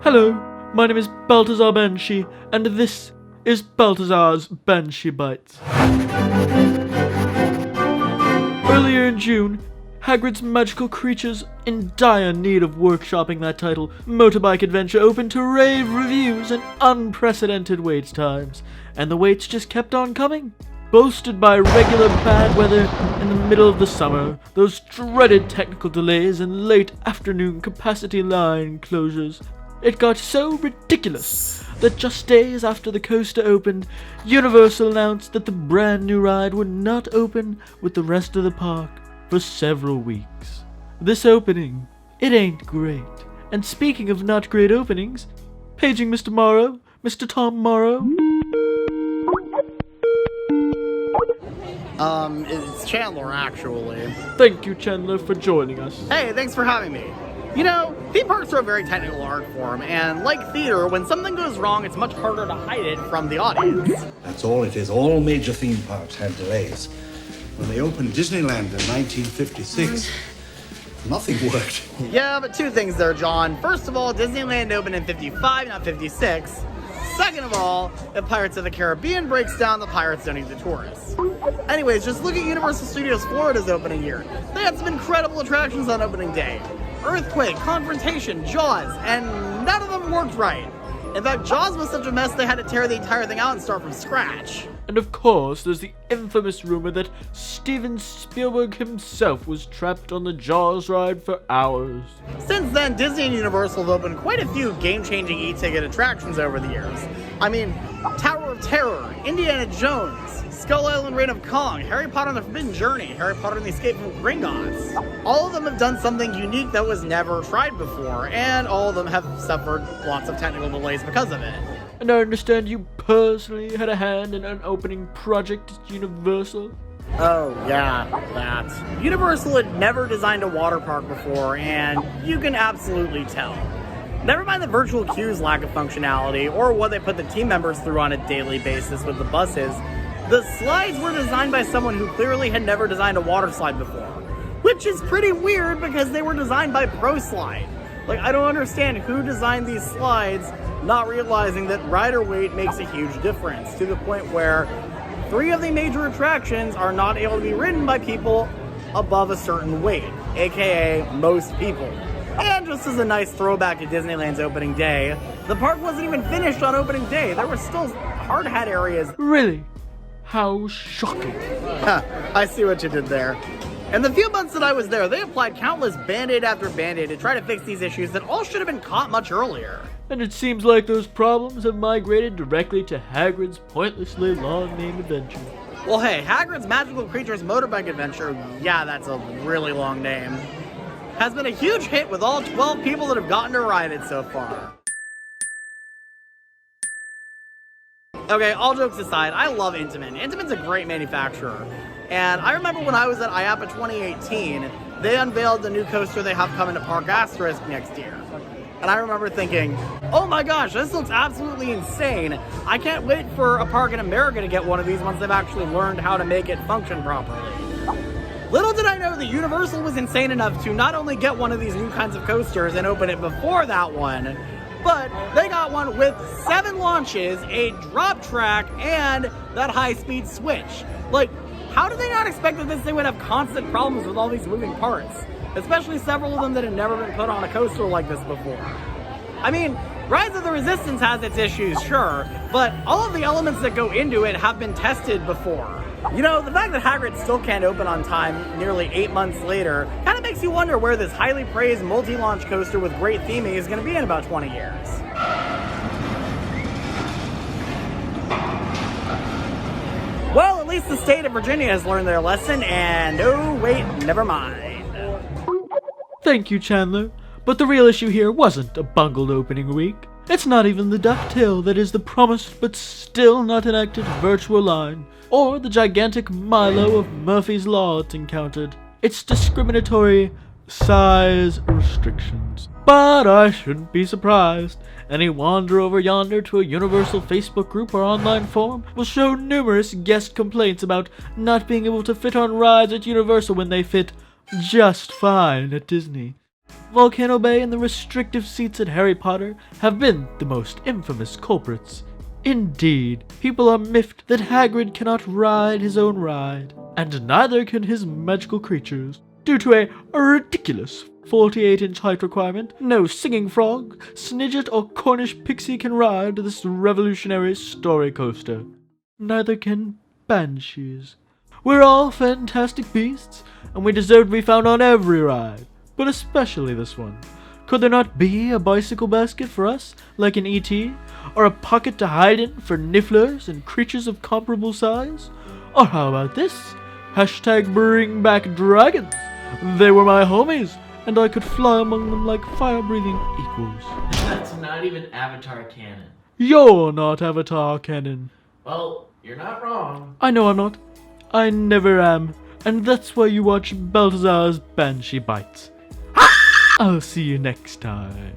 Hello, my name is Balthazar Banshee, and this is Balthazar's Banshee Bytes. Earlier in June, Hagrid's Magical Creatures, in dire need of workshopping that title, Motorbike Adventure opened to rave reviews and unprecedented wait times, and the waits just kept on coming. Boasted by regular bad weather in the middle of the summer, those dreaded technical delays and late afternoon capacity line closures, it got so ridiculous that just days after the coaster opened, Universal announced that the brand new ride would not open with the rest of the park for several weeks. This opening, it ain't great. And speaking of not great openings, paging Mr. Morrow, Mr. Tom Morrow. It's Chandler, actually. Thank you, Chandler, for joining us. Hey, thanks for having me. You know, theme parks are a very technical art form, and like theater, when something goes wrong, it's much harder to hide it from the audience. That's all it is. All major theme parks had delays. When they opened Disneyland in 1956, nothing worked. Yeah, but two things there, John. First of all, Disneyland opened in 55, not 56. Second of all, if Pirates of the Caribbean breaks down, the pirates don't need the tourists. Anyways, just look at Universal Studios Florida's opening year. They had some incredible attractions on opening day. Earthquake, Confrontation, Jaws, and none of them worked right. In fact, Jaws was such a mess they had to tear the entire thing out and start from scratch. And of course, there's the infamous rumor that Steven Spielberg himself was trapped on the Jaws ride for hours. Since then, Disney and Universal have opened quite a few game-changing e-ticket attractions over the years. I mean, Tower of Terror, Indiana Jones, Skull Island Reign of Kong, Harry Potter and the Forbidden Journey, Harry Potter and the Escape from Gringotts. All of them have done something unique that was never tried before, and all of them have suffered lots of technical delays because of it. And I understand you personally had a hand in an opening project at Universal? Oh, yeah, that. Universal had never designed a water park before, and you can absolutely tell. Never mind the virtual queue's lack of functionality, or what they put the team members through on a daily basis with the buses, the slides were designed by someone who clearly had never designed a water slide before. Which is pretty weird because they were designed by ProSlide. Like, I don't understand who designed these slides, not realizing that rider weight makes a huge difference, to the point where 3 of the major attractions are not able to be ridden by people above a certain weight, aka most people. And just as a nice throwback to Disneyland's opening day, the park wasn't even finished on opening day. There were still hard hat areas. Really? How shocking. I see what you did there. In the few months that I was there, they applied countless Band-Aid after Band-Aid to try to fix these issues that all should have been caught much earlier. And it seems like those problems have migrated directly to Hagrid's pointlessly long-named adventure. Well, hey, Hagrid's Magical Creatures Motorbike Adventure, yeah, that's a really long name, has been a huge hit with all 12 people that have gotten to ride it so far. Okay, all jokes aside, I love Intamin. Intamin's a great manufacturer. And I remember when I was at IAAPA 2018, they unveiled the new coaster they have coming to Park Asterisk next year. And I remember thinking, oh my gosh, this looks absolutely insane. I can't wait for a park in America to get one of these once they've actually learned how to make it function properly. Little did I know that Universal was insane enough to not only get one of these new kinds of coasters and open it before that one, but they got one with 7 launches, a drop track, and that high-speed switch. Like, how did they not expect that this thing would have constant problems with all these moving parts? Especially several of them that had never been put on a coaster like this before. I mean, Rise of the Resistance has its issues, sure, but all of the elements that go into it have been tested before. You know, the fact that Hagrid still can't open on time nearly 8 months later kind of makes you wonder where this highly praised multi-launch coaster with great theming is going to be in about 20 years. Well, at least the state of Virginia has learned their lesson, and oh wait, never mind. Thank you, Chandler. But the real issue here wasn't a bungled opening week. It's not even the ducktail that is the promised but still not enacted virtual line, or the gigantic Milo of Murphy's Law it's encountered. It's discriminatory size restrictions. But I shouldn't be surprised. Any wander over yonder to a Universal Facebook group or online forum will show numerous guest complaints about not being able to fit on rides at Universal when they fit just fine at Disney. Volcano Bay and the restrictive seats at Harry Potter have been the most infamous culprits. Indeed, people are miffed that Hagrid cannot ride his own ride, and neither can his magical creatures. Due to a ridiculous 48-inch height requirement, no singing frog, Snidget, or Cornish pixie can ride this revolutionary story coaster. Neither can banshees. We're all fantastic beasts, and we deserve to be found on every ride, but especially this one. Could there not be a bicycle basket for us, like in E.T., or a pocket to hide in for nifflers and creatures of comparable size? Or how about this? Hashtag bring back dragons. They were my homies, and I could fly among them like fire-breathing equals. That's not even Avatar canon. You're not Avatar canon. Well, you're not wrong. I know I'm not. I never am. And that's why you watch Balthazar's Banshee Bytes. I'll see you next time.